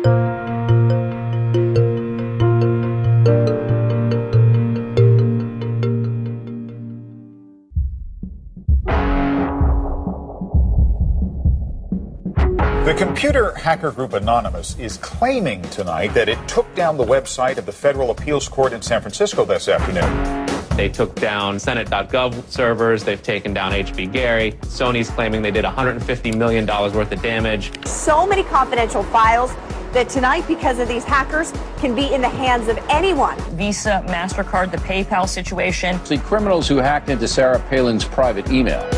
The computer hacker group Anonymous is claiming tonight that it took down the website of the Federal Appeals Court in San Francisco this afternoon. They took down Senate.gov servers. They've taken down HB Gary. Sony's claiming they did $150 million worth of damage. So many confidential files that tonight, because of these hackers, can be in the hands of anyone. Visa, MasterCard, the PayPal situation. The criminals who hacked into Sarah Palin's private email.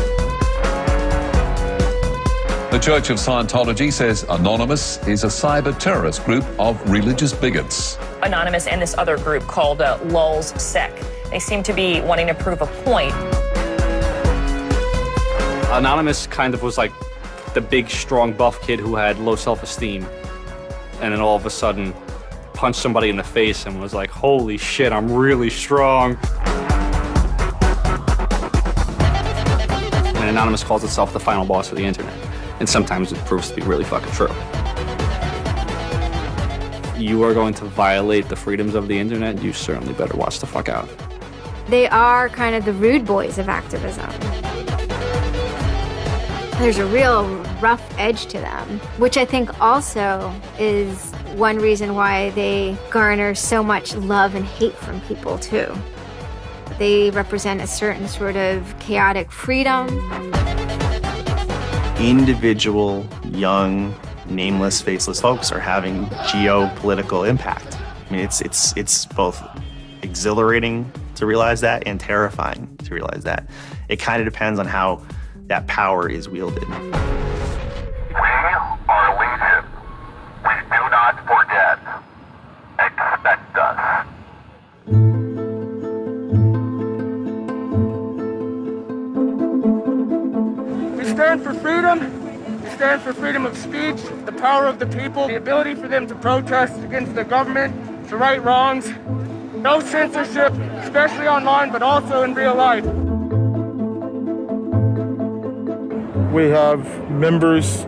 The Church of Scientology says Anonymous is a cyber terrorist group of religious bigots. Anonymous and this other group called Lulz Sec. They seem to be wanting to prove a point. Anonymous kind of was like the big, strong, buff kid who had low self-esteem. And then all of a sudden punched somebody in the face and was like, holy shit, I'm really strong. And Anonymous calls itself the final boss of the internet. And sometimes it proves to be really fucking true. You are going to violate the freedoms of the internet, you certainly better watch the fuck out. They are kind of the rude boys of activism. There's a real rough edge to them, which I think also is one reason why they garner so much love and hate from people too. They represent a certain sort of chaotic freedom. Individual, young, nameless, faceless folks are having geopolitical impact. I mean, it's both exhilarating to realize that and terrifying to realize that. It kind of depends on how that power is wielded. We are legion. Please do not forget. Expect us. We stand for freedom. We stand for freedom of speech, the power of the people, the ability for them to protest against the government, to right wrongs. No censorship, especially online, but also in real life. We have members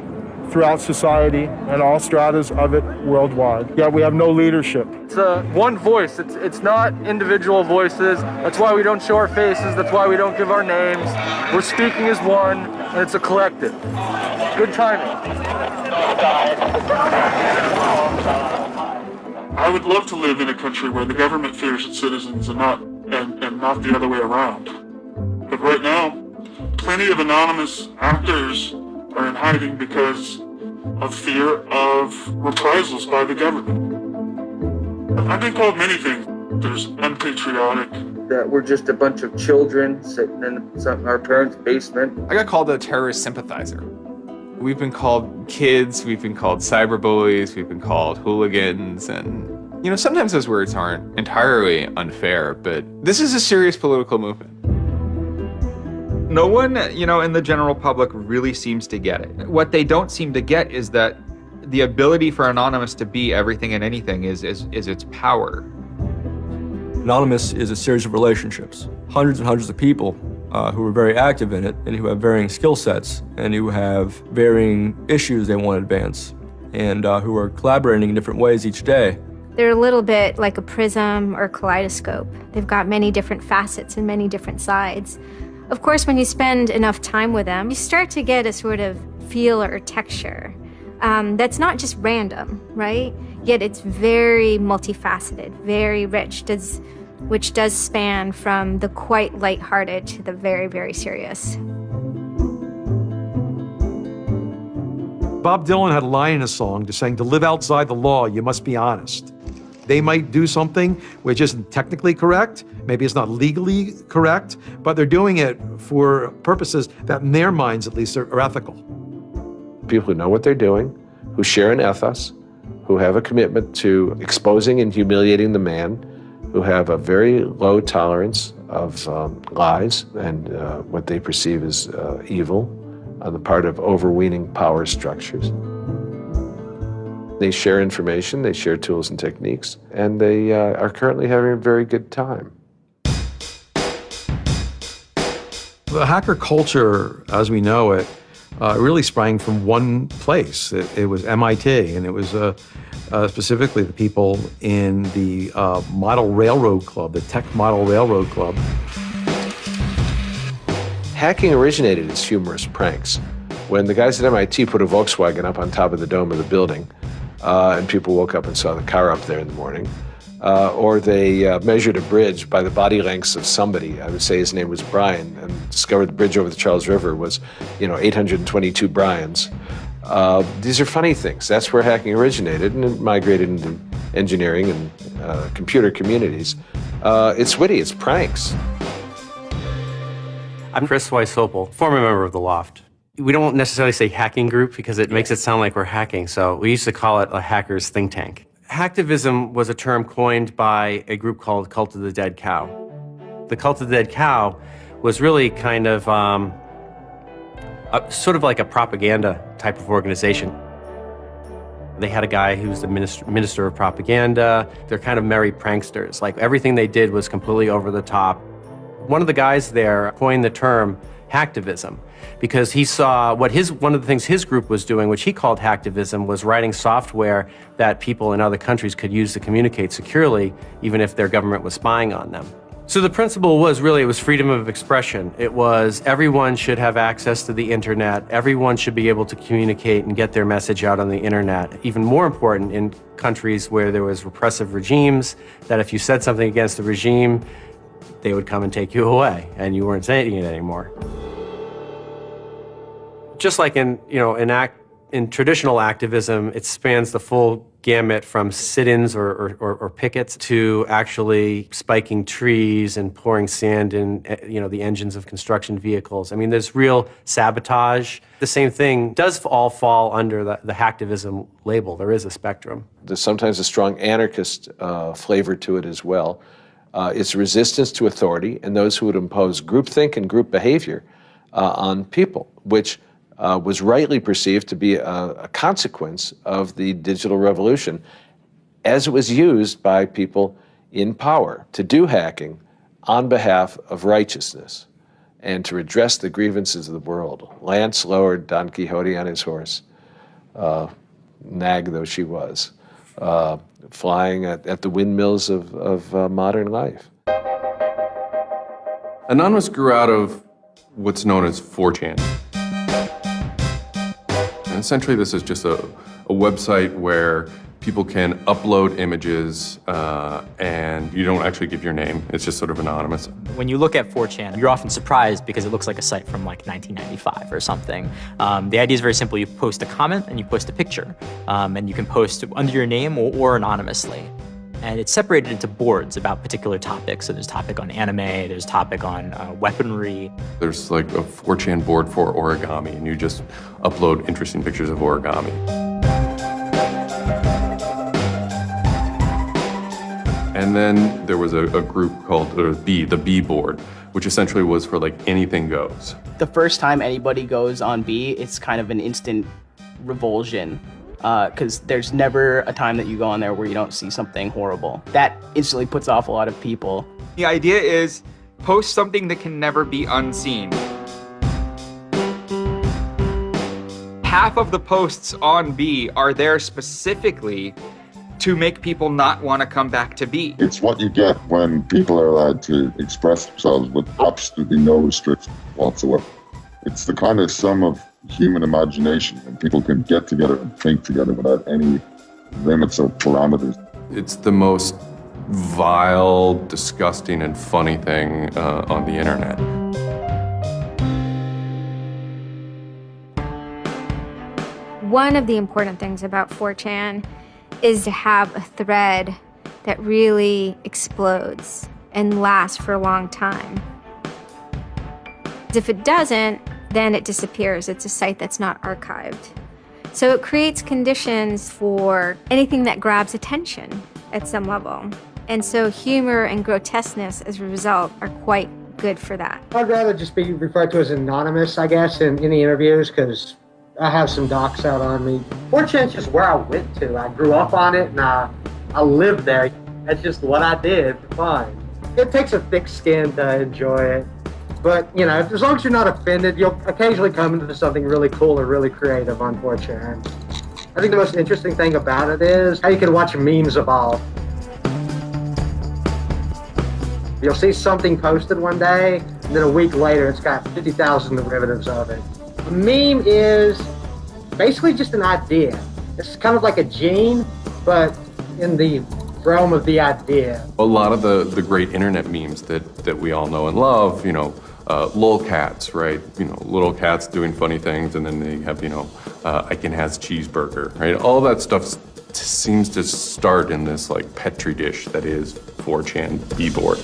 throughout society and all stratas of it worldwide. Yet we have no leadership. It's one voice. It's not individual voices. That's why we don't show our faces. That's why we don't give our names. We're speaking as one, and it's a collective. Good timing. I would love to live in a country where the government fears its citizens and not the other way around. But right now, plenty of anonymous actors are in hiding because of fear of reprisals by the government. I've been called many things. There's unpatriotic. That we're just a bunch of children sitting in our parents' basement. I got called a terrorist sympathizer. We've been called kids, we've been called cyberbullies, we've been called hooligans, and sometimes those words aren't entirely unfair, but this is a serious political movement. No one, in the general public really seems to get it. What they don't seem to get is that the ability for Anonymous to be everything and anything is its power. Anonymous is a series of relationships, hundreds and hundreds of people who are very active in it and who have varying skill sets and who have varying issues they want to advance and who are collaborating in different ways each day. They're a little bit like a prism or kaleidoscope. They've got many different facets and many different sides. Of course, when you spend enough time with them, you start to get a sort of feel or texture that's not just random, right? Yet it's very multifaceted, very rich, which does span from the quite lighthearted to the very, very serious. Bob Dylan had a line in a song just saying, to live outside the law, you must be honest. They might do something which isn't technically correct, maybe it's not legally correct, but they're doing it for purposes that in their minds at least are ethical. People who know what they're doing, who share an ethos, who have a commitment to exposing and humiliating the man, who have a very low tolerance of lies and what they perceive as evil on the part of overweening power structures. They share information, they share tools and techniques, and they are currently having a very good time. The hacker culture, as we know it, really sprang from one place. It was MIT, and it was specifically the people in the Model Railroad Club, the Tech Model Railroad Club. Hacking originated as humorous pranks. When the guys at MIT put a Volkswagen up on top of the dome of the building, and people woke up and saw the car up there in the morning, or they measured a bridge by the body lengths of somebody. I would say his name was Brian, and discovered the bridge over the Charles River was, 822 Brians. These are funny things. That's where hacking originated, and it migrated into engineering and computer communities. It's witty, it's pranks. I'm Chris Weishopel, former member of the Loft. We don't necessarily say hacking group because it makes it sound like we're hacking, so we used to call it a hackers think tank. Hacktivism was a term coined by a group called Cult of the Dead Cow. The Cult of the Dead Cow was really kind of sort of like a propaganda type of organization. They had a guy who's the minister of propaganda. They're kind of merry pranksters. Like everything they did was completely over the top. One of the guys there coined the term hacktivism because he saw one of the things his group was doing, which he called hacktivism, was writing software that people in other countries could use to communicate securely, even if their government was spying on them. So the principle was freedom of expression. It was everyone should have access to the internet. Everyone should be able to communicate and get their message out on the internet. Even more important in countries where there was repressive regimes, that if you said something against the regime, they would come and take you away, and you weren't saying it anymore. Just like in traditional activism, it spans the full gamut from sit-ins or pickets to actually spiking trees and pouring sand in the engines of construction vehicles. I mean, there's real sabotage. The same thing does all fall under the hacktivism label. There is a spectrum. There's sometimes a strong anarchist flavor to it as well. It's resistance to authority and those who would impose groupthink and group behavior on people, which was rightly perceived to be a consequence of the digital revolution as it was used by people in power to do hacking on behalf of righteousness and to redress the grievances of the world. Lance lowered Don Quixote on his horse, nag though she was, flying at the windmills of modern life. Anonymous grew out of what's known as 4chan. And essentially, this is just a website where people can upload images and you don't actually give your name. It's just sort of anonymous. When you look at 4chan, you're often surprised because it looks like a site from like 1995 or something. The idea is very simple. You post a comment and you post a picture. And you can post under your name or anonymously. And it's separated into boards about particular topics. So there's topic on anime, there's topic on weaponry. There's like a 4chan board for origami, and you just upload interesting pictures of origami. And then there was a group called the B board, which essentially was for like anything goes. The first time anybody goes on B, it's kind of an instant revulsion. Because there's never a time that you go on there where you don't see something horrible. That instantly puts off a lot of people. The idea is post something that can never be unseen. Half of the posts on B are there specifically to make people not want to come back to B. It's what you get when people are allowed to express themselves with absolutely no restrictions whatsoever. It's the kind of sum of human imagination, and people can get together and think together without any limits or parameters. It's the most vile, disgusting, and funny thing on the internet. One of the important things about 4chan is to have a thread that really explodes and lasts for a long time. If it doesn't, then it disappears. It's a site that's not archived. So it creates conditions for anything that grabs attention at some level. And so humor and grotesqueness as a result are quite good for that. I'd rather just be referred to as anonymous, I guess, in any interviews, because I have some docs out on me. 4chan's just where I went to. I grew up on it and I lived there. That's just what I did for fun. It takes a thick skin to enjoy it. But, as long as you're not offended, you'll occasionally come into something really cool or really creative on 4chan. I think the most interesting thing about it is how you can watch memes evolve. You'll see something posted one day, and then a week later it's got 50,000 derivatives of it. A meme is basically just an idea. It's kind of like a gene, but in the realm of the idea. A lot of the great internet memes that we all know and love, lolcats, right? Little cats doing funny things, and then they have, Icon has cheeseburger, right? All that stuff seems to start in this like petri dish that is 4chan B-board.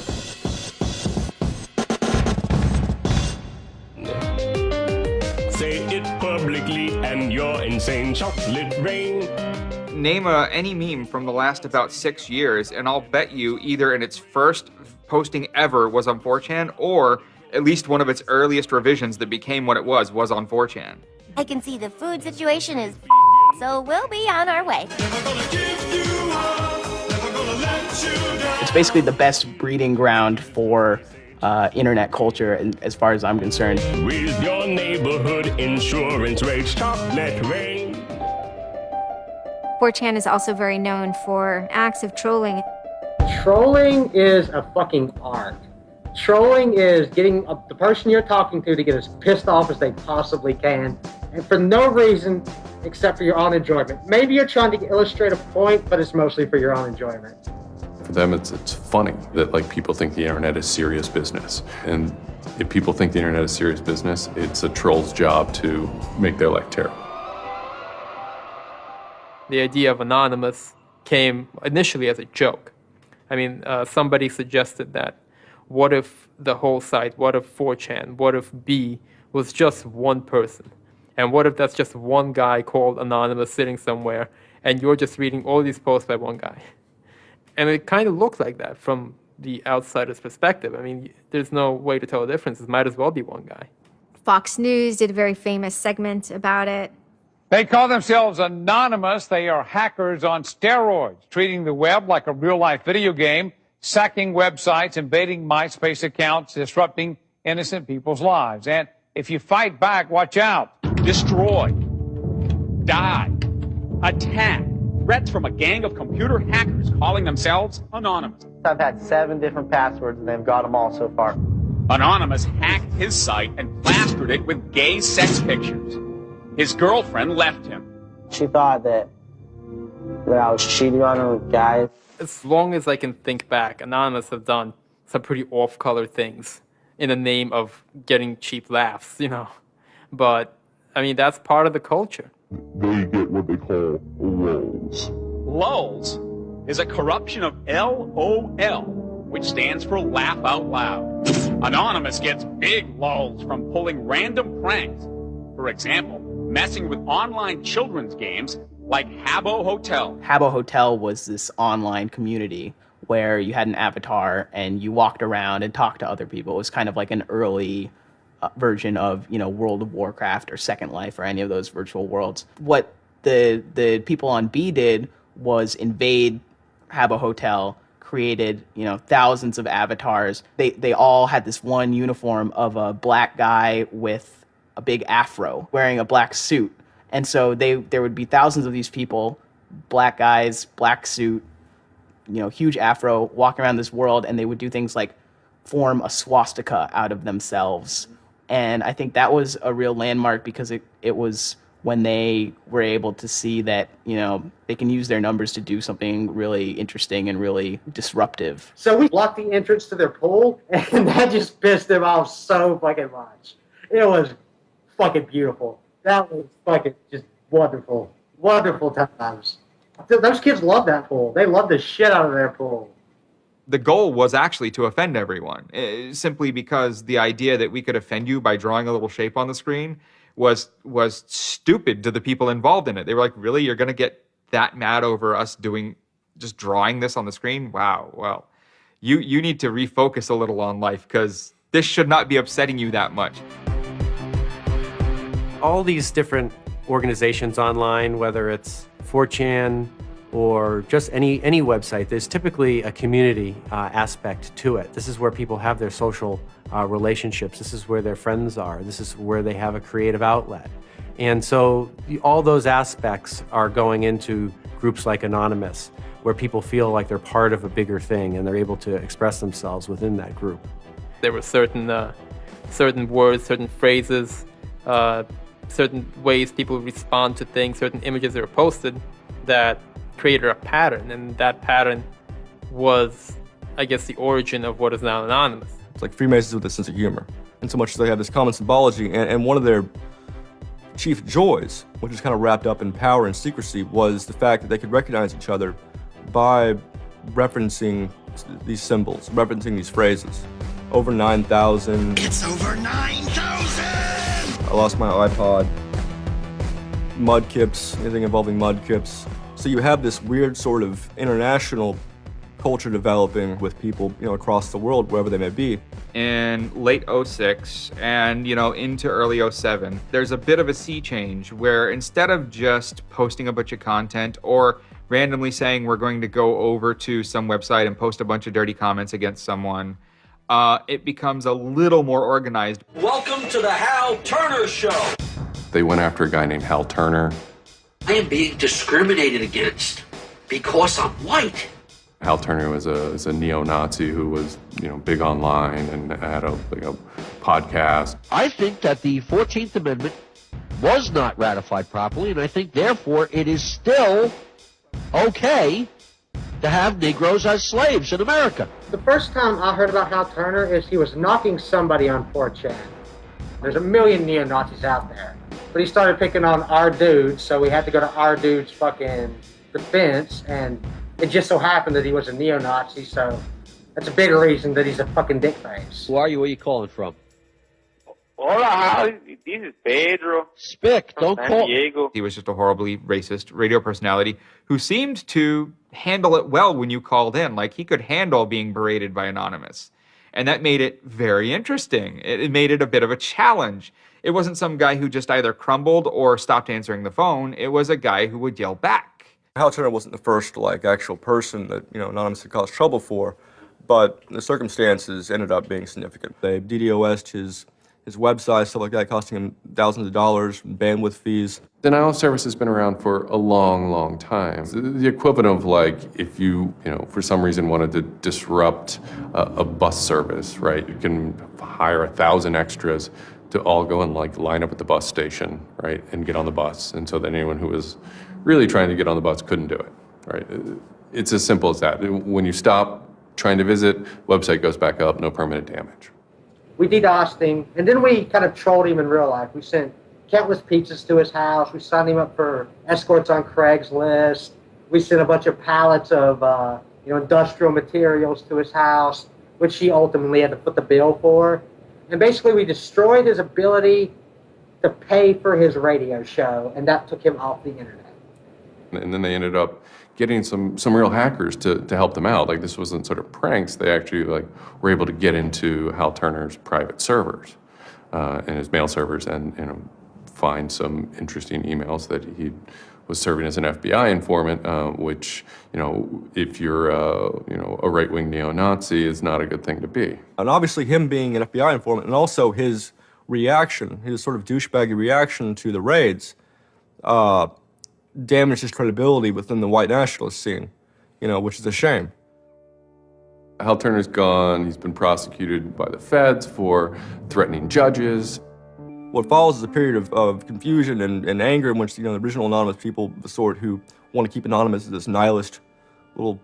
Say it publicly and you're insane. Chocolate rain. Name any meme from the last about 6 years, and I'll bet you either in its first posting ever was on 4chan, or at least one of its earliest revisions that became what it was on 4chan. I can see the food situation is so we'll be on our way. It's basically the best breeding ground for internet culture, as far as I'm concerned. With your neighborhood insurance rates, chocolate rain. 4chan is also very known for acts of trolling. Trolling is a fucking art. Trolling is getting the person you're talking to get as pissed off as they possibly can, and for no reason except for your own enjoyment. Maybe you're trying to illustrate a point, but it's mostly for your own enjoyment. For them, it's funny that like people think the internet is serious business. And if people think the internet is serious business, it's a troll's job to make their life terrible. The idea of anonymous came initially as a joke. I mean, somebody suggested that what if the whole site, what if 4chan, what if B was just one person? And what if that's just one guy called Anonymous sitting somewhere and you're just reading all these posts by one guy? And it kind of looks like that from the outsider's perspective. I mean, there's no way to tell the difference. It might as well be one guy. Fox News did a very famous segment about it. They call themselves anonymous. They are hackers on steroids, treating the web like a real-life video game, sacking websites, invading MySpace accounts, disrupting innocent people's lives. And if you fight back, watch out. Destroy. Die. Attack. Threats from a gang of computer hackers calling themselves Anonymous. I've had 7 different passwords and they've got them all so far. Anonymous hacked his site and plastered it with gay sex pictures. His girlfriend left him. She thought that I was cheating on her with guys. As long as I can think back, Anonymous have done some pretty off-color things in the name of getting cheap laughs, But, I mean, that's part of the culture. They get what they call lulz. Lulz is a corruption of LOL, which stands for laugh out loud. Anonymous gets big lulz from pulling random pranks. For example, messing with online children's games like Habbo Hotel. Habbo Hotel was this online community where you had an avatar and you walked around and talked to other people. It was kind of like an early version of, World of Warcraft or Second Life or any of those virtual worlds. What the people on B did was invade Habbo Hotel, created, thousands of avatars. They all had this one uniform of a black guy with a big afro wearing a black suit. And so there would be thousands of these people, black guys, black suit, huge afro, walking around this world, and they would do things like form a swastika out of themselves. And I think that was a real landmark because it was when they were able to see that, they can use their numbers to do something really interesting and really disruptive. So we blocked the entrance to their pool, and that just pissed them off so fucking much. It was fucking beautiful. That was fucking just wonderful. Wonderful times. Those kids love that pool. They love the shit out of their pool. The goal was actually to offend everyone, simply because the idea that we could offend you by drawing a little shape on the screen was stupid to the people involved in it. They were like, really? You're going to get that mad over us just drawing this on the screen? Wow. Well, you need to refocus a little on life because this should not be upsetting you that much. All these different organizations online, whether it's 4chan or just any website, there's typically a community aspect to it. This is where people have their social relationships. This is where their friends are. This is where they have a creative outlet. And so all those aspects are going into groups like Anonymous, where people feel like they're part of a bigger thing and they're able to express themselves within that group. There were certain words, certain phrases, certain ways people respond to things, certain images that were posted that created a pattern, and that pattern was, I guess, the origin of what is now Anonymous. It's like Freemasons with a sense of humor, in so much as they have this common symbology, and one of their chief joys, which is kind of wrapped up in power and secrecy, was the fact that they could recognize each other by referencing these symbols, referencing these phrases. Over 9,000. It's over 9,000! I lost my iPod. Mudkips, anything involving mudkips. So you have this weird sort of international culture developing with people, across the world, wherever they may be. In late 06 and, into early 07, there's a bit of a sea change where instead of just posting a bunch of content or randomly saying we're going to go over to some website and post a bunch of dirty comments against someone, it becomes a little more organized. Welcome to the Hal Turner Show. They went after a guy named Hal Turner. I am being discriminated against because I'm white. Hal Turner was a neo-Nazi who was, big online and had a podcast. I think that the 14th Amendment was not ratified properly, and I think, therefore, it is still okay to have Negroes as slaves in America. The first time I heard about Hal Turner is he was knocking somebody on 4chan. There's a million neo-Nazis out there. But he started picking on our dudes, so we had to go to our dude's fucking defense, and it just so happened that he was a neo-Nazi, so that's a bigger reason that he's a fucking dickface. Who are you? Where are you calling from? Hola, this is Pedro. Spick, don't call. Diego. He was just a horribly racist radio personality who seemed to handle it well when you called in. Like, he could handle being berated by Anonymous. And that made it very interesting. It made it a bit of a challenge. It wasn't some guy who just either crumbled or stopped answering the phone. It was a guy who would yell back. Hal Turner wasn't the first, actual person that, Anonymous had caused trouble for, but the circumstances ended up being significant. They DDoS'd his website, stuff like that, costing him thousands of dollars, bandwidth fees. Denial of service has been around for a long, long time. The equivalent of if you, for some reason wanted to disrupt a bus service, right? You can hire 1,000 extras to all go and line up at the bus station, right, and get on the bus. And so that anyone who was really trying to get on the bus couldn't do it, right? It's as simple as that. When you stop trying to visit, website goes back up, no permanent damage. We DDoSed him, and then we kind of trolled him in real life. We sent countless pizzas to his house. We signed him up for escorts on Craigslist. We sent a bunch of pallets of industrial materials to his house, which he ultimately had to foot the bill for. And basically, we destroyed his ability to pay for his radio show, and that took him off the internet. And then they ended up getting some real hackers to help them out. This wasn't sort of pranks. They actually were able to get into Hal Turner's private servers and his mail servers and find some interesting emails that he was serving as an FBI informant, which, if you're a right-wing neo-Nazi, is not a good thing to be. And obviously him being an FBI informant and also his reaction, his sort of douchebaggy reaction to the raids, damaged his credibility within the white nationalist scene, which is a shame. Hal Turner's gone. He's been prosecuted by the feds for threatening judges. What follows is a period of confusion and anger in which, the original Anonymous people, the sort who want to keep Anonymous as this nihilist little,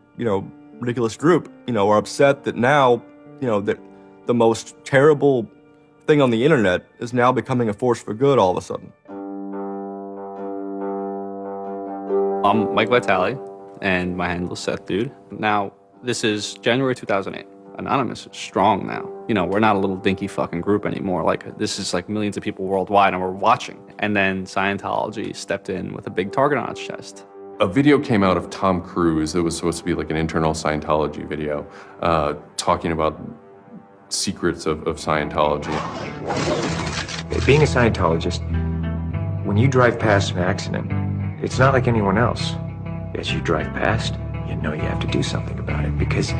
ridiculous group, are upset that now, that the most terrible thing on the internet is now becoming a force for good all of a sudden. I'm Mike Vitale, and my handle is Seth Dude. Now, this is January 2008. Anonymous is strong now. We're not a little dinky fucking group anymore. This is millions of people worldwide, and we're watching. And then Scientology stepped in with a big target on its chest. A video came out of Tom Cruise that was supposed to be an internal Scientology video, talking about secrets of Scientology. Being a Scientologist, when you drive past an accident, it's not like anyone else. As you drive past, you know you have to do something about it because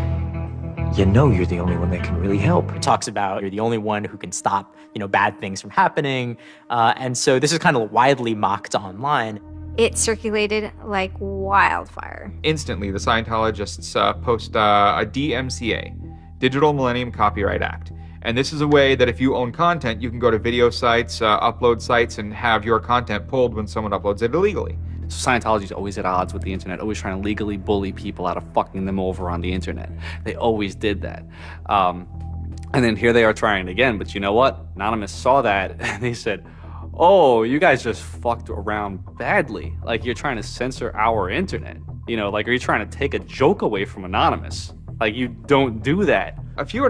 you know you're the only one that can really help. It talks about you're the only one who can stop, bad things from happening. And so this is kind of widely mocked online. It circulated like wildfire. Instantly, the Scientologists post a DMCA, Digital Millennium Copyright Act. And this is a way that if you own content, you can go to video sites, upload sites, and have your content pulled when someone uploads it illegally. So Scientology's always at odds with the internet, always trying to legally bully people out of fucking them over on the internet. They always did that. And then here they are trying again, but you know what? Anonymous saw that and they said, oh, you guys just fucked around badly. Like, you're trying to censor our internet. Are you trying to take a joke away from Anonymous? Like, you don't do that. A few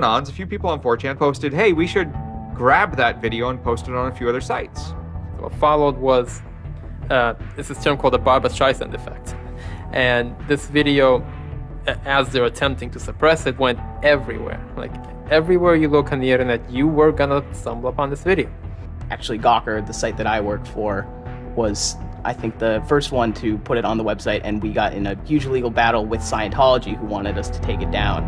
people on 4chan posted, hey, we should grab that video and post it on a few other sites. What followed was, it's this term called the Barbra Streisand effect. And this video, as they're attempting to suppress it, went everywhere. Like, everywhere you look on the internet, you were gonna stumble upon this video. Actually, Gawker, the site that I work for, was, I think, the first one to put it on the website, and we got in a huge legal battle with Scientology, who wanted us to take it down.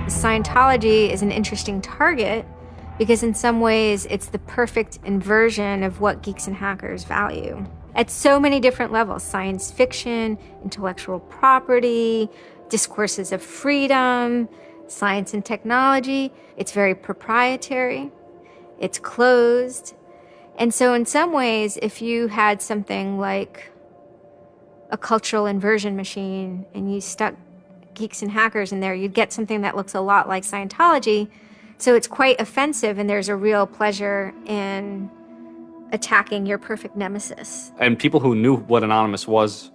Scientology is an interesting target because in some ways it's the perfect inversion of what geeks and hackers value. At so many different levels: science fiction, intellectual property, discourses of freedom, science and technology. It's very proprietary, it's closed. And so in some ways, if you had something like a cultural inversion machine and you stuck geeks and hackers in there, you'd get something that looks a lot like Scientology. So it's quite offensive, and there's a real pleasure in attacking your perfect nemesis. And people who knew what Anonymous was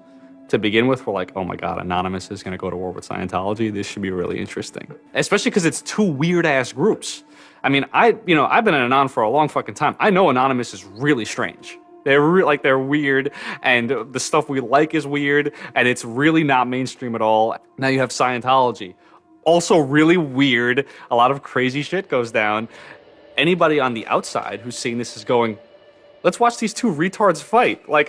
to begin with were like, oh my God, Anonymous is going to go to war with Scientology. This should be really interesting. Especially because it's two weird-ass groups. I mean, I've been an Anon for a long fucking time. I know Anonymous is really strange. They're weird, and the stuff we like is weird, and it's really not mainstream at all. Now you have Scientology. Also really weird. A lot of crazy shit goes down. Anybody on the outside who's seeing this is going, let's watch these two retards fight. Like,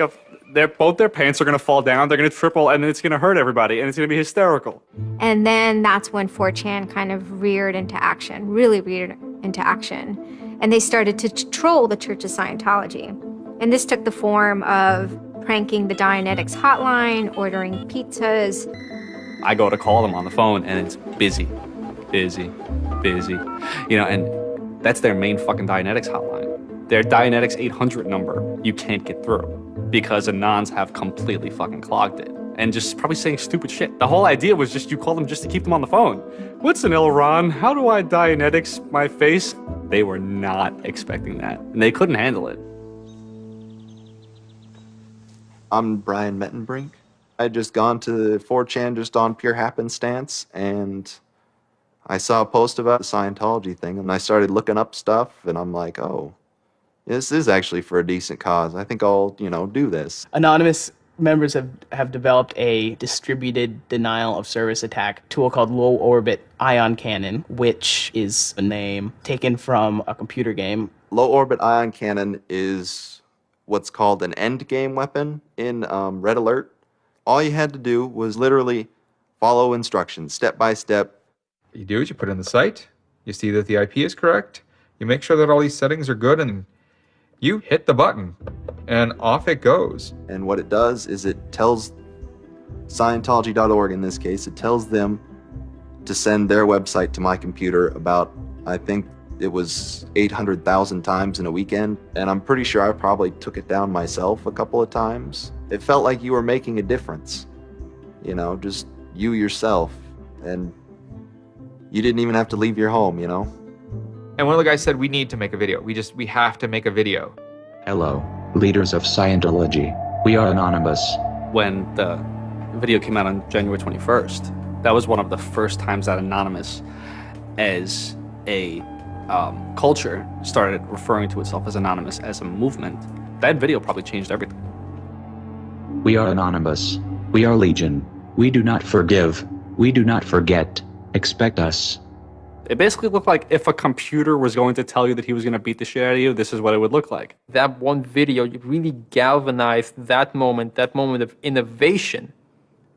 both their pants are gonna fall down, they're gonna triple, and then it's gonna hurt everybody, and it's gonna be hysterical. And then that's when 4chan kind of reared into action, really reared into action. And they started to troll the Church of Scientology. And this took the form of pranking the Dianetics hotline, ordering pizzas. I go to call them on the phone and it's busy. And that's their main fucking Dianetics hotline. Their Dianetics 800 number, you can't get through because Anons have completely fucking clogged it and just probably saying stupid shit. The whole idea was just you call them just to keep them on the phone. What's an Elron? How do I Dianetics my face? They were not expecting that and they couldn't handle it. I'm Brian Mettenbrink. I had just gone to 4chan just on pure happenstance, and I saw a post about the Scientology thing, and I started looking up stuff, and I'm like, oh, this is actually for a decent cause. I think I'll, do this. Anonymous members have developed a distributed denial of service attack tool called Low Orbit Ion Cannon, which is a name taken from a computer game. Low Orbit Ion Cannon is what's called an end game weapon in Red Alert. All you had to do was literally follow instructions step by step. You do is you put in the site, you see that the IP is correct, you make sure that all these settings are good, and you hit the button, and off it goes. And what it does is it tells Scientology.org, in this case, it tells them to send their website to my computer about, I think, it was 800,000 times in a weekend, and I'm pretty sure I probably took it down myself a couple of times. It felt like you were making a difference, just you yourself, and you didn't even have to leave your home, And one of the guys said, we need to make a video. We have to make a video. Hello, leaders of Scientology. We are Anonymous. When the video came out on January 21st, that was one of the first times that Anonymous, as a culture, started referring to itself as Anonymous as a movement. That video probably changed everything. We are Anonymous. We are Legion. We do not forgive. We do not forget. Expect us. It basically looked like if a computer was going to tell you that he was going to beat the shit out of you, this is what it would look like. That one video really galvanized that moment of innovation.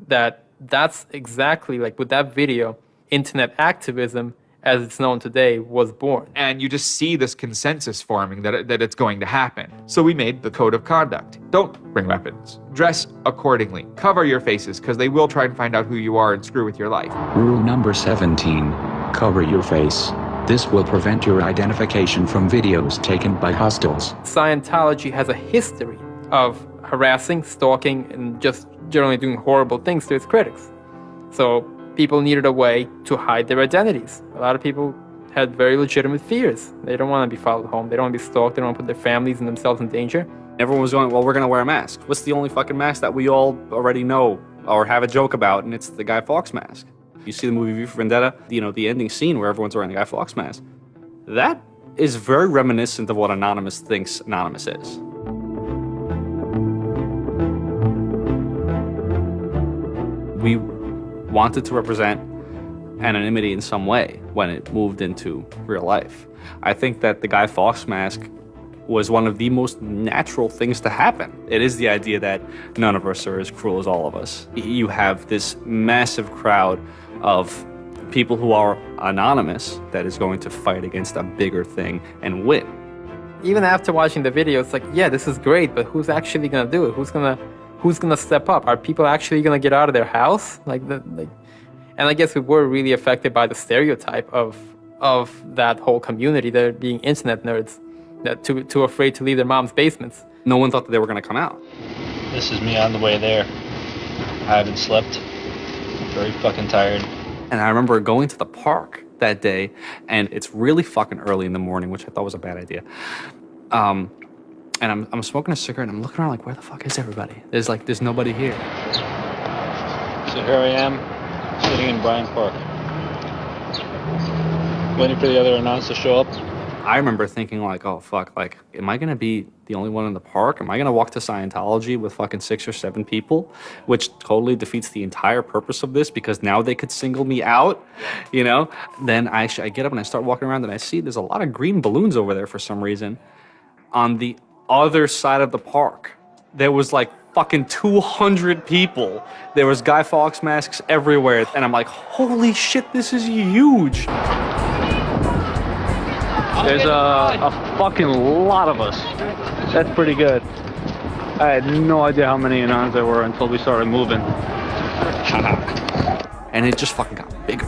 That's exactly like with that video, internet activism, as it's known today, was born. And you just see this consensus forming that it's going to happen. So we made the code of conduct. Don't bring weapons. Dress accordingly. Cover your faces, because they will try and find out who you are and screw with your life. Rule number 17. Cover your face. This will prevent your identification from videos taken by hostiles. Scientology has a history of harassing, stalking, and just generally doing horrible things to its critics. So people needed a way to hide their identities. A lot of people had very legitimate fears. They don't want to be followed home. They don't want to be stalked. They don't want to put their families and themselves in danger. Everyone was going, well, we're going to wear a mask. What's the only fucking mask that we all already know or have a joke about? And it's the Guy Fawkes mask. You see the movie V for Vendetta, the ending scene where everyone's wearing the Guy Fawkes mask. That is very reminiscent of what Anonymous thinks Anonymous is. We wanted to represent anonymity in some way when it moved into real life. I think that the Guy Fawkes mask was one of the most natural things to happen. It is the idea that none of us are as cruel as all of us. You have this massive crowd of people who are anonymous that is going to fight against a bigger thing and win. Even after watching the video, it's like, yeah, this is great, but who's actually gonna do it? Who's gonna step up? Are people actually gonna get out of their house? And I guess we were really affected by the stereotype of that whole community, there being internet nerds, that too afraid to leave their mom's basements. No one thought that they were gonna come out. This is me on the way there. I haven't slept. I'm very fucking tired. And I remember going to the park that day, and it's really fucking early in the morning, which I thought was a bad idea. And I'm smoking a cigarette, and I'm looking around like, where the fuck is everybody? There's nobody here. So here I am, sitting in Bryant Park, waiting for the other announce to show up. I remember thinking like, oh fuck, like, am I gonna be the only one in the park? Am I gonna walk to Scientology with fucking 6 or 7 people? Which totally defeats the entire purpose of this, because now they could single me out, you know? Then I get up and I start walking around, and I see there's a lot of green balloons over there for some reason. On the other side of the park, there was like fucking 200 people. There was Guy Fawkes masks everywhere. And I'm like, holy shit, this is huge. There's a fucking lot of us. That's pretty good. I had no idea how many Anons there were until we started moving. And it just fucking got bigger.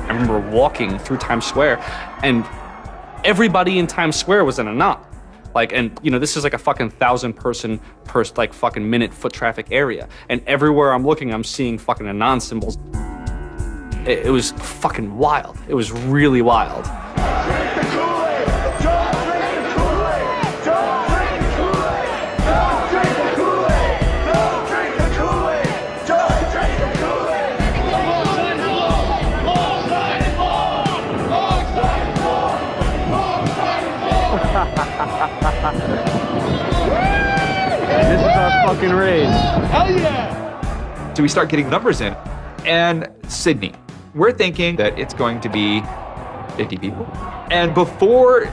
I remember walking through Times Square, and everybody in Times Square was an Anon. Like, and you know, this is like a fucking 1,000 person per like fucking minute foot traffic area. And everywhere I'm looking, I'm seeing fucking Anon symbols. It was fucking wild. It was really wild. This is our fucking raid. Hell yeah! So we start getting numbers in. And Sydney, we're thinking that it's going to be 50 people. And before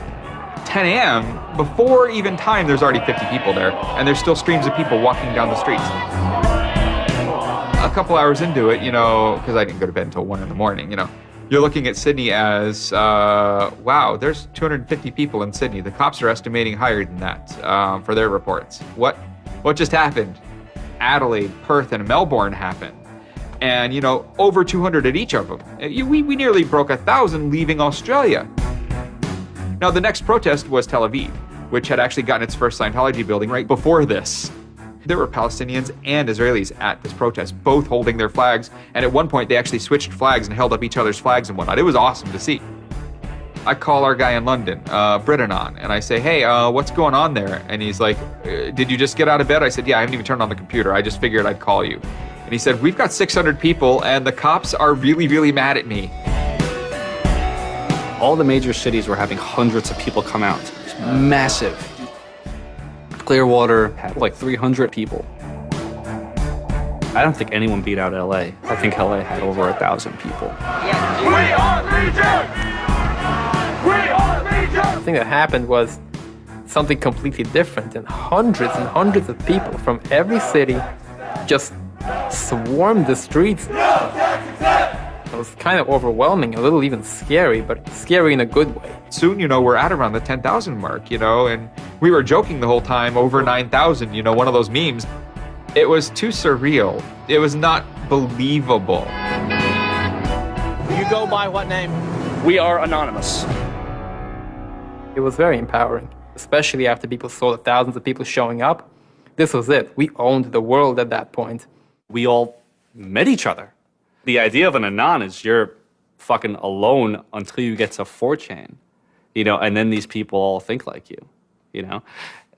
10 a.m., before even time, there's already 50 people there. And there's still streams of people walking down the streets. A couple hours into it, you know, because I didn't go to bed until 1 in the morning, you know, you're looking at Sydney as, wow, there's 250 people in Sydney. The cops are estimating higher than that for their reports. What just happened? Adelaide, Perth, and Melbourne happened. And, you know, over 200 at each of them. We nearly broke 1,000 leaving Australia. Now, the next protest was Tel Aviv, which had actually gotten its first Scientology building right before this. There were Palestinians and Israelis at this protest, both holding their flags. And at one point, they actually switched flags and held up each other's flags and whatnot. It was awesome to see. I call our guy in London, Britanon, and I say, hey, what's going on there? And he's like, did you just get out of bed? I said, yeah, I haven't even turned on the computer. I just figured I'd call you. And he said, we've got 600 people and the cops are really, really mad at me. All the major cities were having hundreds of people come out. It was massive. Clearwater had like 300 people. I don't think anyone beat out LA. I think LA had over 1,000 people. The thing that happened was something completely different, and hundreds of people from every city just swarmed the streets. It was kind of overwhelming, a little even scary, but scary in a good way. Soon, we're at around the 10,000 mark, and we were joking the whole time, over 9,000, one of those memes. It was too surreal. It was not believable. You go by what name? We are anonymous. It was very empowering, especially after people saw the thousands of people showing up. This was it. We owned the world at that point. We all met each other. The idea of an Anon is you're fucking alone until you get to 4chan, and then these people all think like you,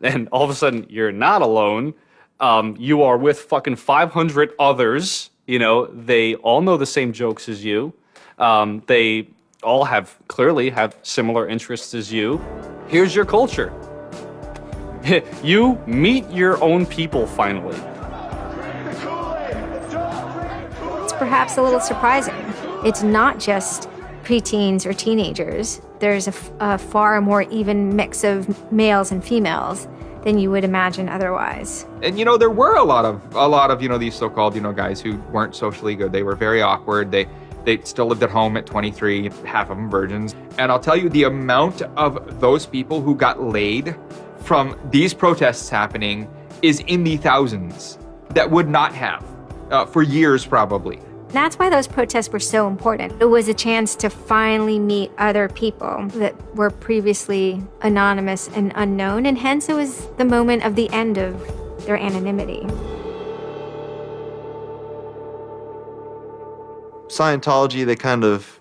And all of a sudden, you're not alone. You are with fucking 500 others, they all know the same jokes as you. They all clearly have similar interests as you. Here's your culture. You meet your own people finally. It's perhaps a little surprising. It's not just preteens or teenagers. There's a far more even mix of males and females than you would imagine otherwise. And there were a lot of these so-called guys who weren't socially good. They were very awkward. They still lived at home at 23, half of them virgins. And I'll tell you, the amount of those people who got laid from these protests happening is in the thousands that would not have for years probably. That's why those protests were so important. It was a chance to finally meet other people that were previously anonymous and unknown, and hence it was the moment of the end of their anonymity. Scientology, they kind of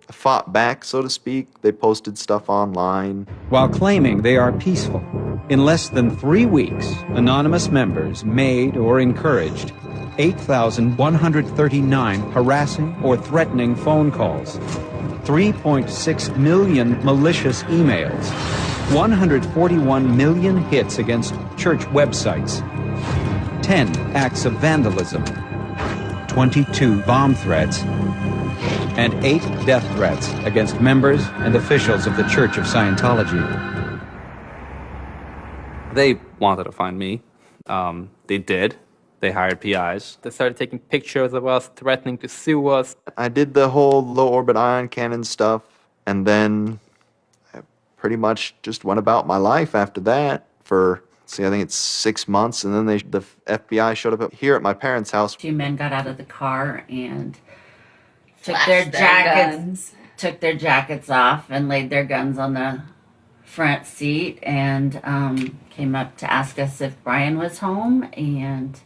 fought back, so to speak. They posted stuff online. While claiming they are peaceful, in less than 3 weeks, anonymous members made or encouraged 8,139 harassing or threatening phone calls, 3.6 million malicious emails, 141 million hits against church websites, 10 acts of vandalism, 22 bomb threats, and 8 death threats against members and officials of the Church of Scientology. They wanted to find me. They did. They hired PIs. They started taking pictures of us, threatening to sue us. I did the whole low orbit ion cannon stuff, and then I pretty much just went about my life after that for, I think it's 6 months, and then the FBI showed up here at my parents' house. 2 men got out of the car and took Flashed took their jackets off and laid their guns on the front seat and came up to ask us if Brian was home and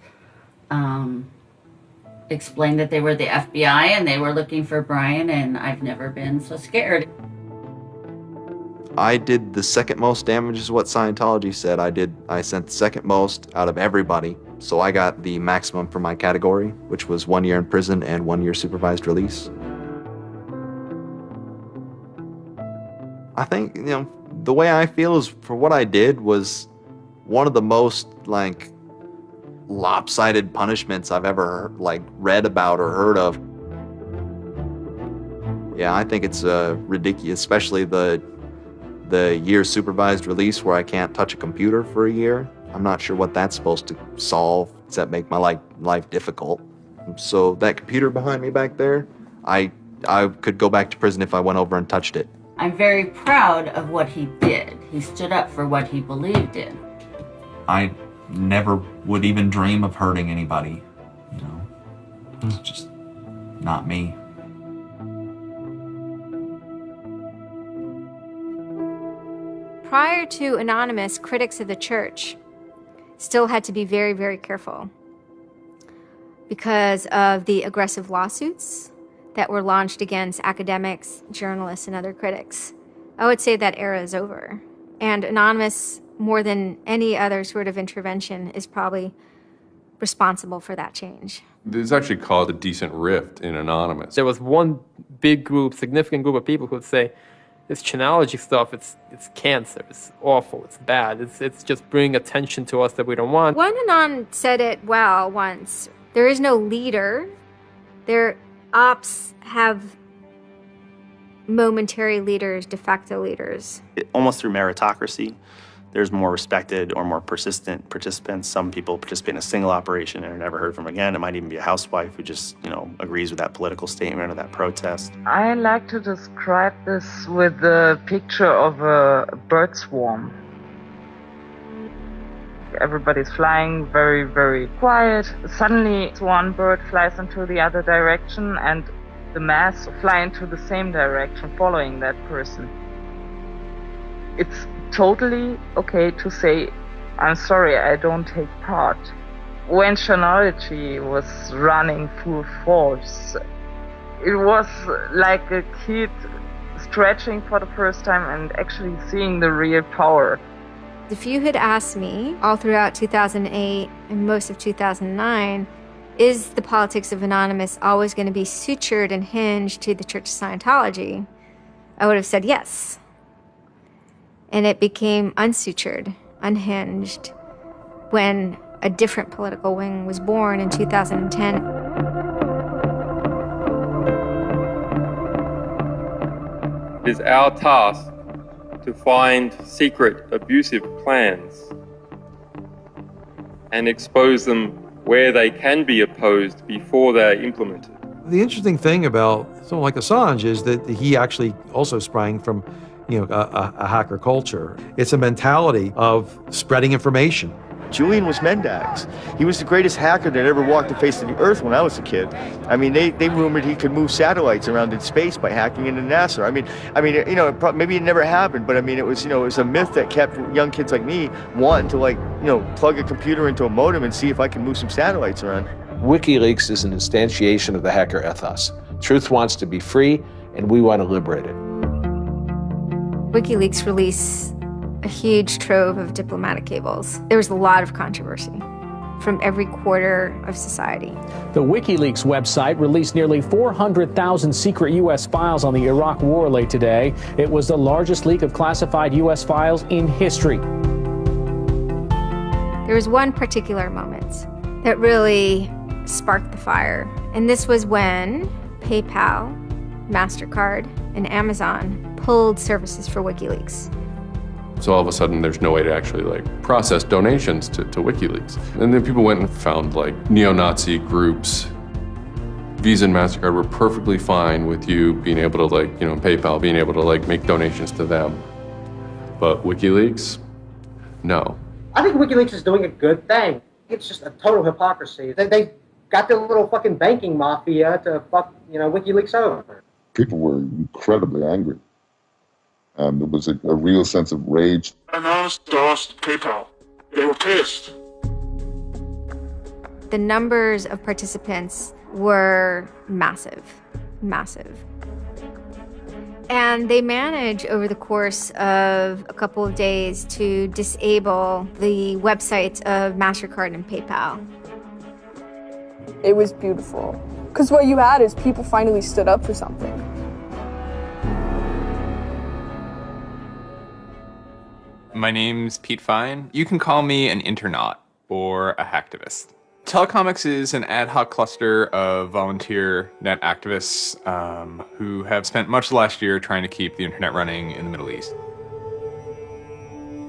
explained that they were the FBI and they were looking for Brian, and I've never been so scared. I did the second most damage is what Scientology said. I sent the second most out of everybody. So I got the maximum for my category, which was 1 year in prison and 1 year supervised release. I think, the way I feel is for what I did was one of the most lopsided punishments I've ever read about or heard of. Yeah, I think it's ridiculous, especially the year supervised release where I can't touch a computer for a year. I'm not sure what that's supposed to solve except make my life difficult. So that computer behind me back there, I could go back to prison if I went over and touched it. I'm very proud of what he did. He stood up for what he believed in. I never would even dream of hurting anybody. It's just not me. Prior to Anonymous, critics of the church still had to be very, very careful because of the aggressive lawsuits that were launched against academics, journalists, and other critics. I would say that era is over. And Anonymous, more than any other sort of intervention, is probably responsible for that change. This actually caused a decent rift in Anonymous. There was one big group, significant group of people who would say, this Chanology stuff, it's cancer, it's awful, it's bad, it's just bringing attention to us that we don't want. One Anon said it well once. There is no leader. Their ops have momentary leaders, de facto leaders. Almost through meritocracy, there's more respected or more persistent participants. Some people participate in a single operation and are never heard from again. It might even be a housewife who just, agrees with that political statement or that protest. I like to describe this with the picture of a bird swarm. Everybody's flying very, very quiet. Suddenly, one bird flies into the other direction and the mass fly into the same direction, following that person. It's totally okay to say, I'm sorry, I don't take part. When chronology was running full force, it was like a kid stretching for the first time and actually seeing the real power. If you had asked me all throughout 2008 and most of 2009, is the politics of Anonymous always going to be sutured and hinged to the Church of Scientology? I would have said yes. And it became unsutured, unhinged, when a different political wing was born in 2010. It is our task to find secret, abusive plans and expose them where they can be opposed before they're implemented. The interesting thing about someone like Assange is that he actually also sprang from, a hacker culture. It's a mentality of spreading information. Julian was Mendax. He was the greatest hacker that ever walked the face of the earth when I was a kid. I mean, they rumored he could move satellites around in space by hacking into NASA. Maybe it never happened, but it was a myth that kept young kids like me wanting to plug a computer into a modem and see if I can move some satellites around. WikiLeaks is an instantiation of the hacker ethos. Truth wants to be free, and we want to liberate it. WikiLeaks released a huge trove of diplomatic cables. There was a lot of controversy from every quarter of society. The WikiLeaks website released nearly 400,000 secret U.S. files on the Iraq War late today. It was the largest leak of classified U.S. files in history. There was one particular moment that really sparked the fire, and this was when PayPal, MasterCard, and Amazon pulled services for WikiLeaks. So all of a sudden, there's no way to actually process donations to WikiLeaks. And then people went and found neo-Nazi groups. Visa and MasterCard were perfectly fine with you being able to PayPal, being able to make donations to them. But WikiLeaks, no. I think WikiLeaks is doing a good thing. It's just a total hypocrisy. They got their little fucking banking mafia to fuck, WikiLeaks over. People were incredibly angry. There was a real sense of rage. Anonymous lost PayPal. They were pissed. The numbers of participants were massive. And they managed over the course of a couple of days to disable the websites of MasterCard and PayPal. It was beautiful. Because what you had is people finally stood up for something. My name's Pete Fine. You can call me an internaut or a hacktivist. Telecomics is an ad hoc cluster of volunteer net activists who have spent much of the last year trying to keep the internet running in the Middle East.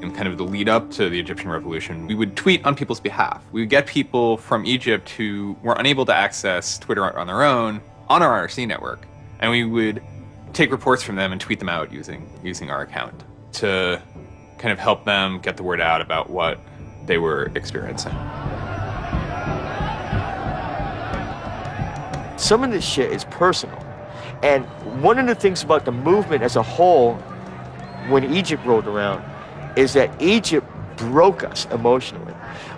In kind of the lead up to the Egyptian revolution, we would tweet on people's behalf. We would get people from Egypt who were unable to access Twitter on their own on our IRC network, and we would take reports from them and tweet them out using our account to kind of help them get the word out about what they were experiencing. Some of this shit is personal. And one of the things about the movement as a whole, when Egypt rolled around, is that Egypt broke us emotionally.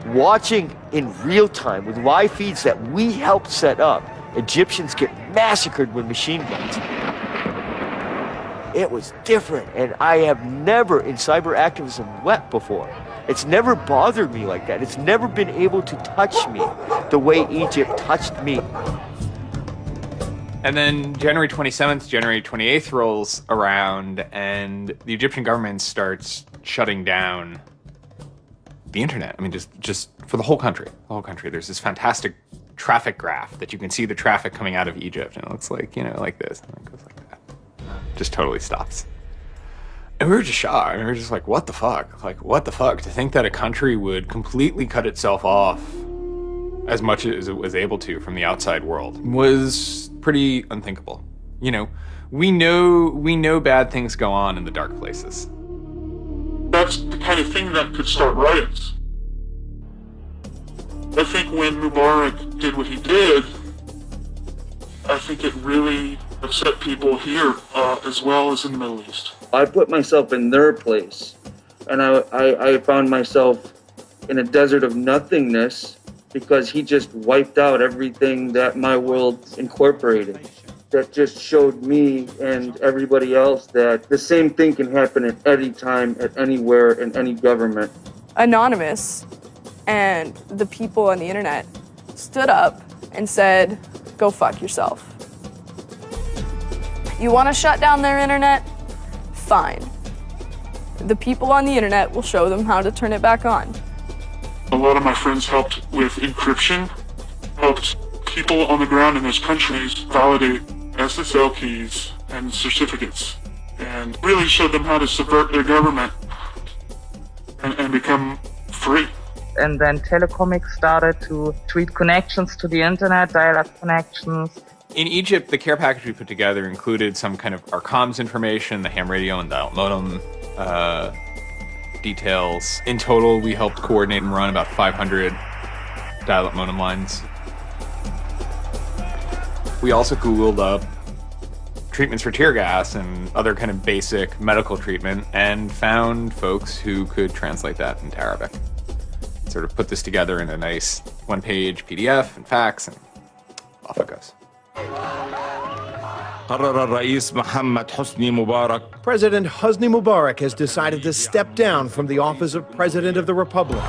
Watching in real time with live feeds that we helped set up, Egyptians get massacred with machine guns. It was different, and I have never in cyber activism wept before. It's never bothered me like that. It's never been able to touch me the way Egypt touched me. And then January 27th, January 28th rolls around, and the Egyptian government starts shutting down the internet. I mean, just for the whole country. There's this fantastic traffic graph that you can see the traffic coming out of Egypt, and it looks like, like this, and it goes like that. Just totally stops. And we were just shocked. We were just like, what the fuck? Like, what the fuck? To think that a country would completely cut itself off as much as it was able to from the outside world was pretty unthinkable. We know bad things go on in the dark places. That's the kind of thing that could start riots. I think when Mubarak did what he did, I think it really upset people here as well as in the Middle East. I put myself in their place, and I found myself in a desert of nothingness because he just wiped out everything that my world incorporated. That just showed me and everybody else that the same thing can happen at any time, at anywhere, in any government. Anonymous and the people on the internet stood up and said, go fuck yourself. You want to shut down their internet? Fine. The people on the internet will show them how to turn it back on. A lot of my friends helped with encryption, helped people on the ground in those countries validate SSL keys and certificates, and really showed them how to subvert their government and become free. And then Telecomics started to tweet connections to the internet, dial-up connections. In Egypt, the care package we put together included some kind of our comms information, the ham radio and dial-up modem details. In total, we helped coordinate and run about 500 dial-up modem lines. We also Googled up treatments for tear gas and other kind of basic medical treatment and found folks who could translate that into Arabic. Sort of put this together in a nice one-page PDF and fax, and off it goes. President Hosni Mubarak has decided to step down from the office of President of the Republic.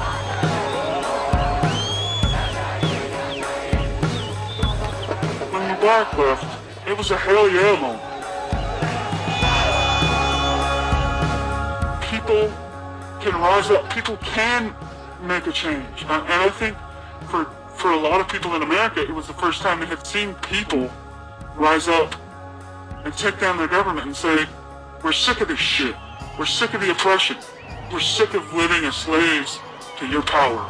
When Mubarak left, it was a hell yeah moment. People can rise up. People can make a change. And I think for a lot of people in America, it was the first time they had seen people rise up and take down their government and say, we're sick of this shit. We're sick of the oppression. We're sick of living as slaves to your power.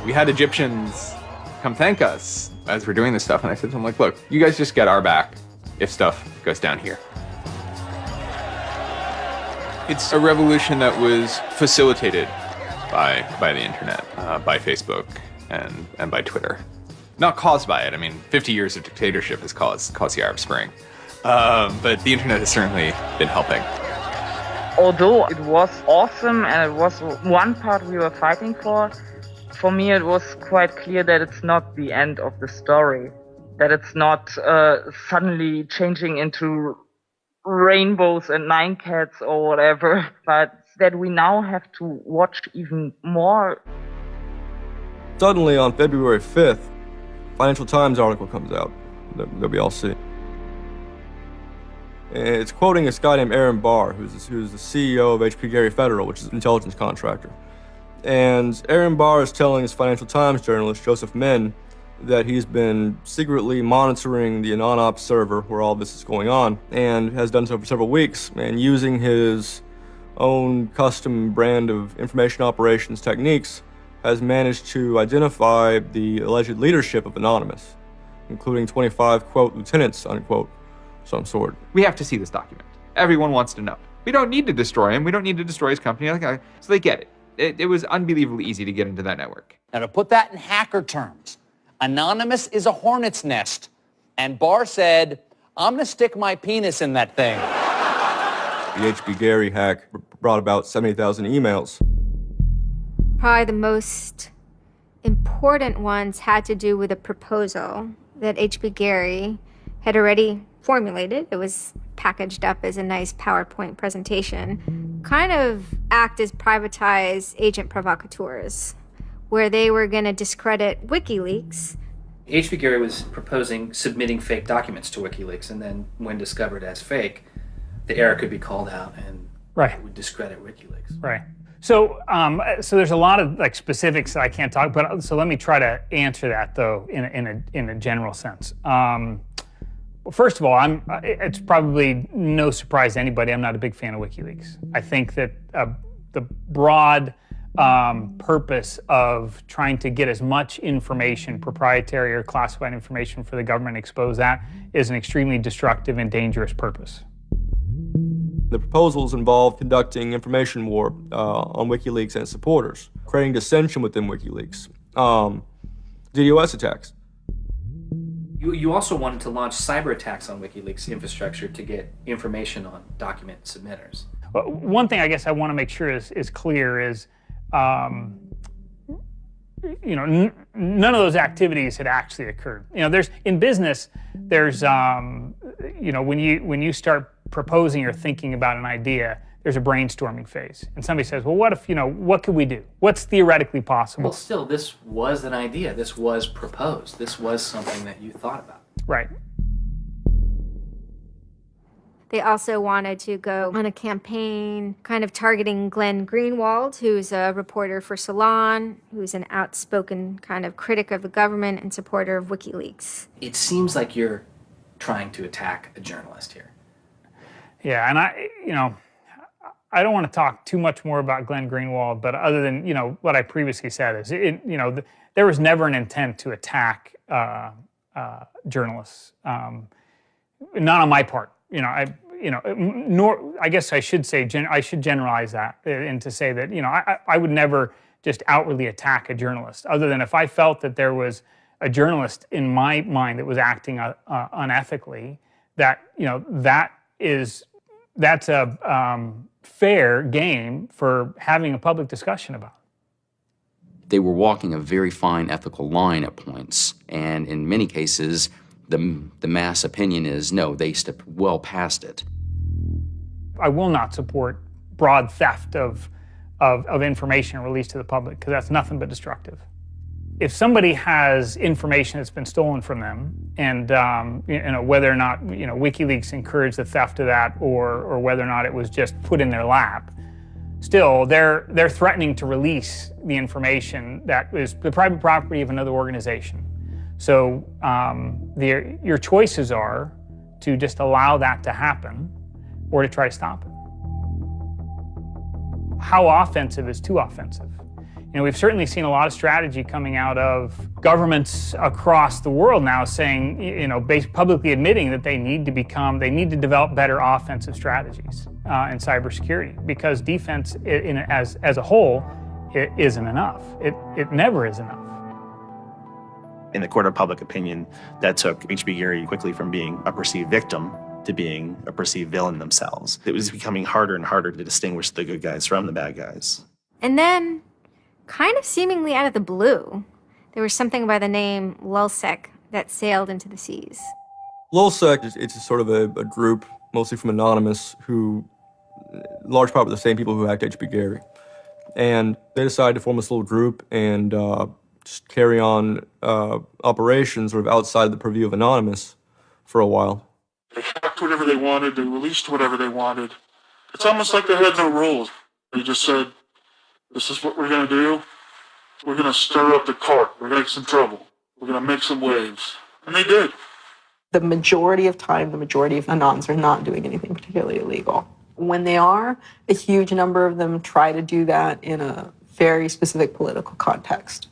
We had Egyptians come thank us as we're doing this stuff, and I said to them, like, look, you guys just get our back if stuff goes down here. It's a revolution that was facilitated by the internet, by Facebook and by Twitter. Not caused by it. I mean, 50 years of dictatorship has caused the Arab Spring. But the internet has certainly been helping. Although it was awesome and it was one part we were fighting for me it was quite clear that it's not the end of the story. That it's not suddenly changing into rainbows and nine cats or whatever, but that we now have to watch even more. Suddenly on February 5th, Financial Times article comes out that we all see. And it's quoting this guy named Aaron Barr, who's the CEO of HP Gary Federal, which is an intelligence contractor. And Aaron Barr is telling this Financial Times journalist, Joseph Min, that he's been secretly monitoring the AnonOps server where all this is going on, and has done so for several weeks, and using his own custom brand of information operations techniques, has managed to identify the alleged leadership of Anonymous, including 25, quote, lieutenants, unquote, some sort. We have to see this document. Everyone wants to know. We don't need to destroy him. We don't need to destroy his company. So they get it. It was unbelievably easy to get into that network. Now, to put that in hacker terms, Anonymous is a hornet's nest. And Barr said, I'm going to stick my penis in that thing. The HB Gary hack brought about 70,000 emails. Probably the most important ones had to do with a proposal that HB Gary had already formulated. It was packaged up as a nice PowerPoint presentation, kind of act as privatized agent provocateurs, where they were going to discredit WikiLeaks. HB Gary was proposing submitting fake documents to WikiLeaks, and then when discovered as fake, the error could be called out and it would discredit WikiLeaks. Right. So there's a lot of like specifics that I can't talk about. So let me try to answer that though in a general sense. Well, first of all, it's probably no surprise to anybody. I'm not a big fan of WikiLeaks. I think that the broad purpose of trying to get as much information, proprietary or classified information for the government, expose that, is an extremely destructive and dangerous purpose. The proposals involve conducting information war on WikiLeaks and its supporters, creating dissension within WikiLeaks, DDoS attacks. You also wanted to launch cyber attacks on WikiLeaks infrastructure to get information on document submitters. Well, one thing I guess I want to make sure is clear is, none of those activities had actually occurred. In business, there's, when you start proposing or thinking about an idea, there's a brainstorming phase. And somebody says, well, what if, what could we do? What's theoretically possible? Well, still, this was an idea. This was proposed. This was something that you thought about. Right. They also wanted to go on a campaign kind of targeting Glenn Greenwald, who's a reporter for Salon, who's an outspoken kind of critic of the government and supporter of WikiLeaks. It seems like you're trying to attack a journalist here. Yeah, and I don't want to talk too much more about Glenn Greenwald, but other than, what I previously said is, there was never an intent to attack journalists, not on my part. I guess I should say, I should generalize that and to say that, I would never just outwardly attack a journalist, other than if I felt that there was a journalist in my mind that was acting unethically, that's a fair game for having a public discussion about. They were walking a very fine ethical line at points, and in many cases, the mass opinion is, no, they stepped well past it. I will not support broad theft of information released to the public, because that's nothing but destructive. If somebody has information that's been stolen from them, and whether or not WikiLeaks encouraged the theft of that, or whether or not it was just put in their lap, still they're threatening to release the information that is the private property of another organization. So your choices are to just allow that to happen, or to try to stop it. How offensive is too offensive? We've certainly seen a lot of strategy coming out of governments across the world now saying, publicly admitting that they need to develop better offensive strategies in cybersecurity, because defense as a whole, it isn't enough. It never is enough. In the court of public opinion, that took H.B. Gary quickly from being a perceived victim to being a perceived villain themselves. It was becoming harder and harder to distinguish the good guys from the bad guys. And then, kind of seemingly out of the blue, there was something by the name Lulzsec that sailed into the seas. Lulzsec, it's sort of a group, mostly from Anonymous, who, large part of the same people who hacked H.B. Gary. And they decided to form this little group and just carry on operations sort of outside the purview of Anonymous for a while. They hacked whatever they wanted, they released whatever they wanted. It's almost like they had no rules. They just said, this is what we're going to do. We're going to stir up the cart. We're going to make some trouble. We're going to make some waves. And they did. The majority of time, the majority of Anons are not doing anything particularly illegal. When they are, a huge number of them try to do that in a very specific political context.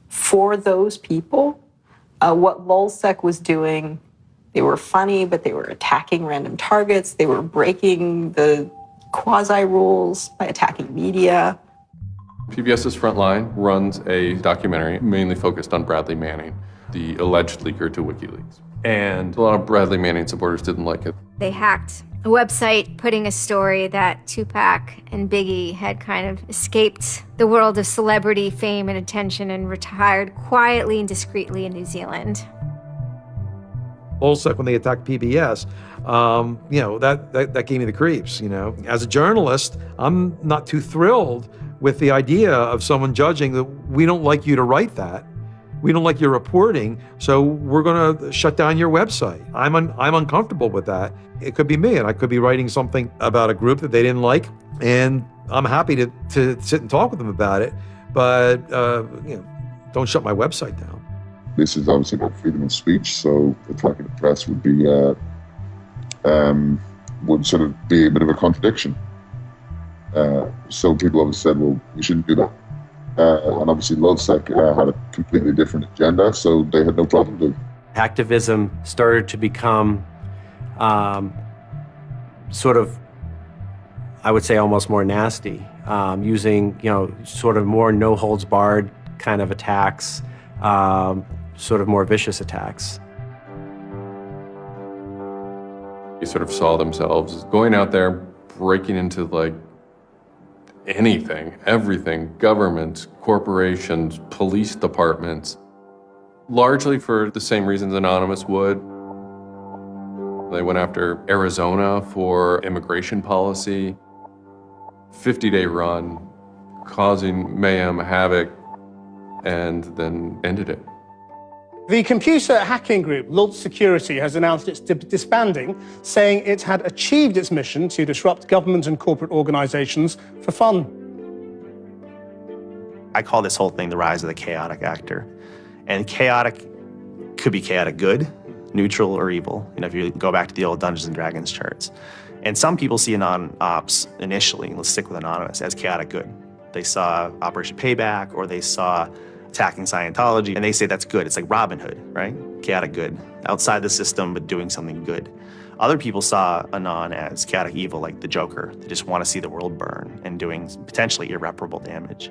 For those people, what Lulzsec was doing, they were funny, but they were attacking random targets. They were breaking the quasi-rules by attacking media. PBS's Frontline runs a documentary mainly focused on Bradley Manning, the alleged leaker to WikiLeaks. And a lot of Bradley Manning supporters didn't like it. They hacked a website putting a story that Tupac and Biggie had kind of escaped the world of celebrity fame and attention and retired quietly and discreetly in New Zealand. Lulzsec, when they attacked PBS, that gave me the creeps, As a journalist, I'm not too thrilled with the idea of someone judging that we don't like you to write that. We don't like your reporting, so we're going to shut down your website. I'm uncomfortable with that. It could be me, and I could be writing something about a group that they didn't like, and I'm happy to sit and talk with them about it, but don't shut my website down. This is obviously about freedom of speech, so attacking the press would be would sort of be a bit of a contradiction. So people have said, well, we shouldn't do that. And obviously LulzSec had a completely different agenda, so they had no problem doing it. Activism started to become sort of, I would say, almost more nasty, using, sort of more no-holds-barred kind of attacks, sort of more vicious attacks. They sort of saw themselves as going out there, breaking into like anything, everything, governments, corporations, police departments, largely for the same reasons Anonymous would. They went after Arizona for immigration policy, 50-day run, causing mayhem, havoc, and then ended it. The computer hacking group, Lulz Security, has announced its disbanding, saying it had achieved its mission to disrupt government and corporate organizations for fun. I call this whole thing the rise of the chaotic actor. And chaotic could be chaotic good, neutral, or evil. If you go back to the old Dungeons and Dragons charts. And some people see Anon Ops initially, let's stick with Anonymous, as chaotic good. They saw Operation Payback, or they saw attacking Scientology, and they say that's good. It's like Robin Hood, right? Chaotic good. Outside the system, but doing something good. Other people saw Anon as chaotic evil, like the Joker. They just want to see the world burn and doing potentially irreparable damage.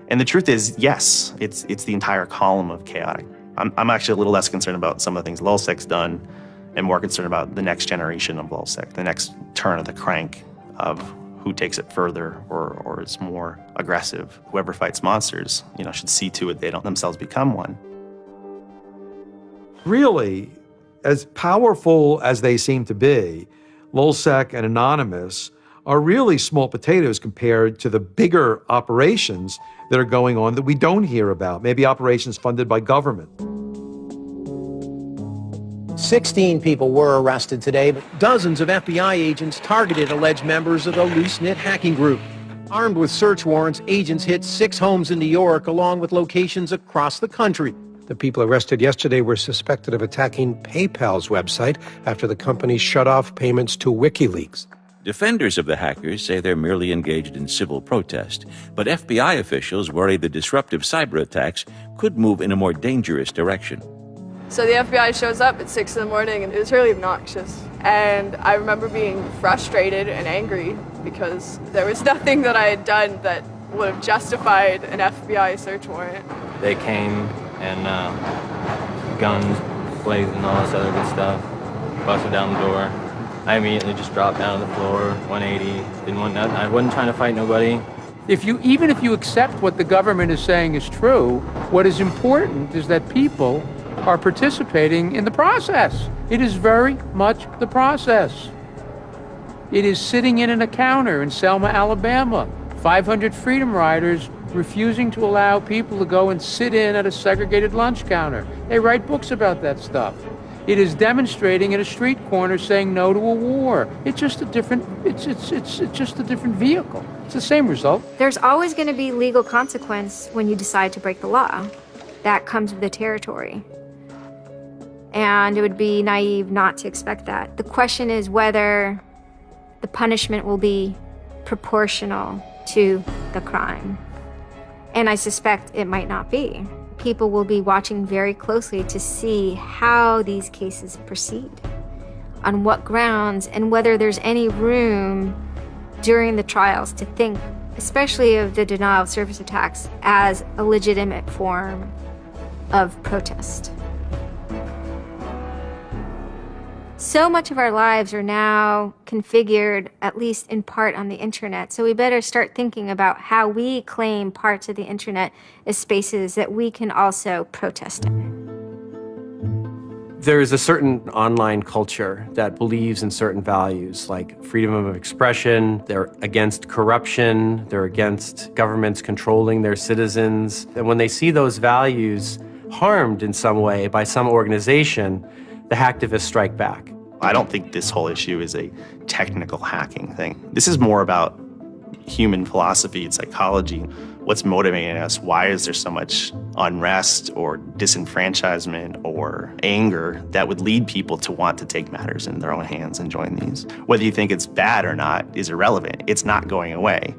And the truth is, yes, it's the entire column of chaotic. I'm actually a little less concerned about some of the things LulzSec's done and more concerned about the next generation of LulzSec, the next turn of the crank of who takes it further or is more aggressive. Whoever fights monsters, should see to it they don't themselves become one. Really, as powerful as they seem to be, LulzSec and Anonymous are really small potatoes compared to the bigger operations that are going on that we don't hear about, maybe operations funded by government. 16 people were arrested today, but dozens of FBI agents targeted alleged members of the loose-knit hacking group. Armed with search warrants, agents hit 6 homes in New York, along with locations across the country. The people arrested yesterday were suspected of attacking PayPal's website after the company shut off payments to WikiLeaks. Defenders of the hackers say they're merely engaged in civil protest, but FBI officials worry the disruptive cyber attacks could move in a more dangerous direction. So the FBI shows up at 6 in the morning, and it was really obnoxious. And I remember being frustrated and angry because there was nothing that I had done that would have justified an FBI search warrant. They came and guns blazing, all this other good stuff, busted down the door. I immediately just dropped down to the floor, 180, didn't want nothing. I wasn't trying to fight nobody. Even if you accept what the government is saying is true, what is important is that people are participating in the process. It is very much the process. It is sitting in a counter in Selma, Alabama, 500 Freedom Riders refusing to allow people to go and sit in at a segregated lunch counter. They write books about that stuff. It is demonstrating at a street corner saying no to a war. It's just a different, it's just a different vehicle. It's the same result. There's always going to be legal consequence when you decide to break the law. That comes with the territory. And it would be naive not to expect that. The question is whether the punishment will be proportional to the crime. And I suspect it might not be. People will be watching very closely to see how these cases proceed, on what grounds, and whether there's any room during the trials to think, especially of the denial of service attacks, as a legitimate form of protest. So much of our lives are now configured, at least in part, on the internet. So we better start thinking about how we claim parts of the internet as spaces that we can also protest in. There is a certain online culture that believes in certain values, like freedom of expression. They're against corruption. They're against governments controlling their citizens. And when they see those values harmed in some way by some organization, the hacktivists strike back. I don't think this whole issue is a technical hacking thing. This is more about human philosophy and psychology. What's motivating us? Why is there so much unrest or disenfranchisement or anger that would lead people to want to take matters in their own hands and join these? Whether you think it's bad or not is irrelevant. It's not going away.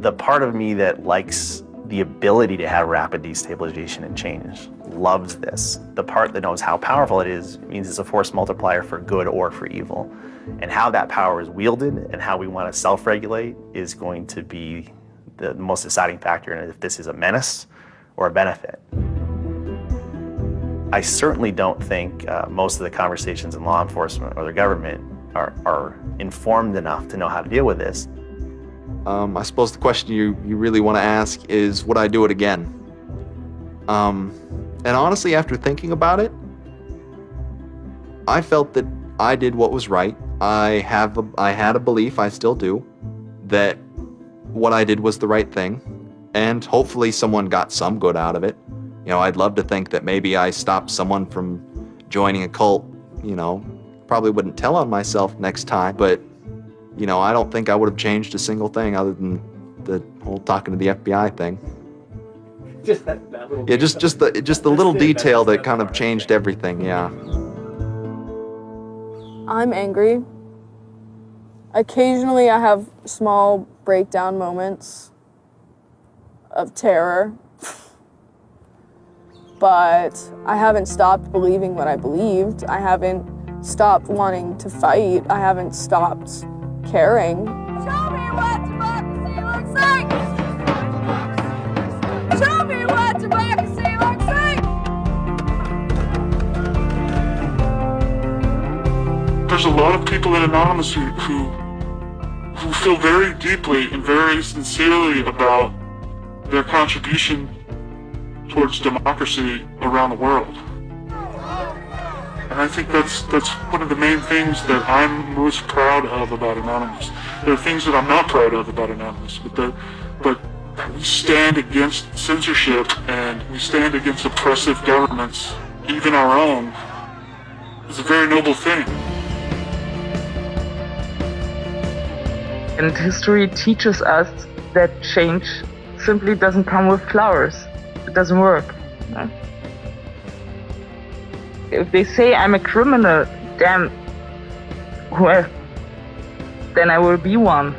The part of me that likes the ability to have rapid destabilization and change loves this. The part that knows how powerful it is means it's a force multiplier for good or for evil. And how that power is wielded and how we want to self-regulate is going to be the most deciding factor in if this is a menace or a benefit. I certainly don't think most of the conversations in law enforcement or the government are informed enough to know how to deal with this. I suppose the question you really want to ask is, would I do it again? And honestly, after thinking about it, I felt that I did what was right. I had a belief, I still do, that what I did was the right thing, and hopefully someone got some good out of it. You know, I'd love to think that maybe I stopped someone from joining a cult, you know. Probably wouldn't tell on myself next time, but, you know, I don't think I would have changed a single thing other than the whole talking to the FBI thing. Just that little Yeah, just the little detail that kind of changed everything, yeah. I'm angry. Occasionally I have small breakdown moments of terror, but I haven't stopped believing what I believed. I haven't stopped wanting to fight. I haven't stopped caring. Show me what democracy looks like! Show me what democracy looks like! There's a lot of people in Anonymous who feel very deeply and very sincerely about their contribution towards democracy around the world. And I think that's one of the main things that I'm most proud of about Anonymous. There are things that I'm not proud of about Anonymous, but we stand against censorship and we stand against oppressive governments, even our own. It's a very noble thing. And history teaches us that change simply doesn't come with flowers. It doesn't work. No? If they say I'm a criminal, damn, well, then I will be one.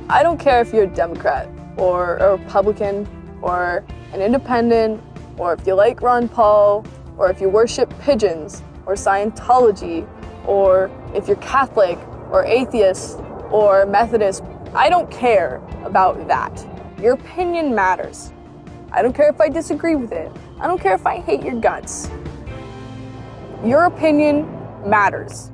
I don't care if you're a Democrat or a Republican or an independent or if you like Ron Paul or if you worship pigeons or Scientology or if you're Catholic or atheist or Methodist. I don't care about that. Your opinion matters. I don't care if I disagree with it. I don't care if I hate your guts. Your opinion matters.